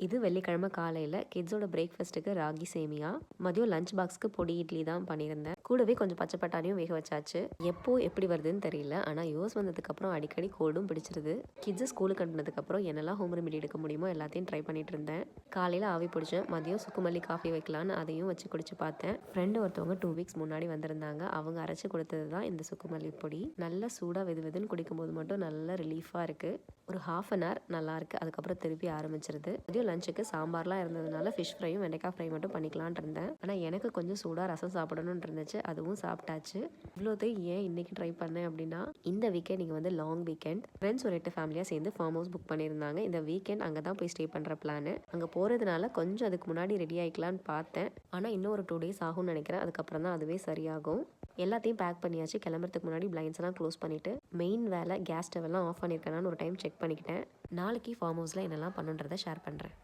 இது வெள்ளிக்கிழமை காலையில் கிட்ஸோட பிரேக்ஃபாஸ்ட்டுக்கு ராகி சேமியா, மதியம் லஞ்ச் பாக்ஸ்க்கு பொடி இட்லி தான் பண்ணியிருந்தேன். கூடவே கொஞ்சம் பச்சை பட்டாணியும் வேக வச்சாச்சு. எப்போ எப்படி வருதுன்னு தெரியல, ஆனால் யூஎஸ் வந்ததுக்கப்புறம் அடிக்கடி கோல்டும் பிடிச்சிருது. கிட்ஸை ஸ்கூலுக்கு அனுப்பினதுக்கப்புறம் என்னெல்லாம் ஹோம் ரெமெடி எடுக்க முடியுமோ எல்லாத்தையும் ட்ரை பண்ணிட்டு இருந்தேன். காலையில் ஆவி பிடிச்சேன், மதியம் சுக்குமல்லி காஃபி வைக்கலான்னு அதையும் வச்சு குடிச்சு பார்த்தேன். ஃப்ரெண்டு ஒருத்தவங்க 2 வீக்ஸ் முன்னாடி வந்திருந்தாங்க. அவங்க அரைச்சி கொடுத்தது தான் இந்த சுக்குமல்லி பொடி. நல்லா சூடாக வெதுன்னு குடிக்கும்போது மட்டும் நல்ல ரிலீஃபாக இருக்குது. ஒரு 1/2 அன் ஹவர் நல்லாயிருக்கு. அதுக்கப்புறம் திருப்பி ஆரம்பிச்சிருது. மதியம் லஞ்சுக்கு சாம்பார்லாம் இருந்ததுனால ஃபிஷ் ஃப்ரையும் வெண்டைக்காய் ஃப்ரை மட்டும் பண்ணிக்கலான் இருந்தேன். ஆனால் எனக்கு கொஞ்சம் சூடாக ரசம் சாப்பிடணும்னு இருந்துச்சு. அதுவும் சாப்பிட்டாச்சு. இவ்வளோத்தையும் ஏன் இன்னைக்கு ட்ரை பண்ணேன் அப்படின்னா, இந்த வீக்கெண்ட் நீங்கள் வந்து லாங் வீக்கெண்ட் ஃப்ரெண்ட்ஸ் ஒரு 8 ஃபேமிலியாக சேர்ந்து ஃபார்ம் ஹவுஸ் புக் பண்ணியிருந்தாங்க. இந்த வீக்கெண்ட் அங்கே தான் போய் ஸ்டே பண்ணுற பிளான். அங்கே போகிறதுனால கொஞ்சம் அதுக்கு முன்னாடி ரெடி ஆகிக்கலான்னு பார்த்தேன். ஆனால் இன்னும் ஒரு 2 டேஸ் ஆகும்னு நினைக்கிறேன். அதுக்கப்புறம் தான் அதுவே சரியாகும். எல்லாத்தையும் பேக் பண்ணியாச்சு. கிளம்புறதுக்கு முன்னாடி பிளைண்ட்ஸ் எல்லாம் க்ளோஸ் பண்ணிவிட்டு மெயின் வேலை கேஸ் ஸ்டவ் எல்லாம் ஆஃப் பண்ணியிருக்கேனான்னு ஒரு டைம் செக் பண்ணிக்கிட்டேன். நாளைக்கு ஃபார்ம் ஹவுஸில் என்னெல்லாம் பண்ணுன்றதை ஷேர் பண்ணுறேன்.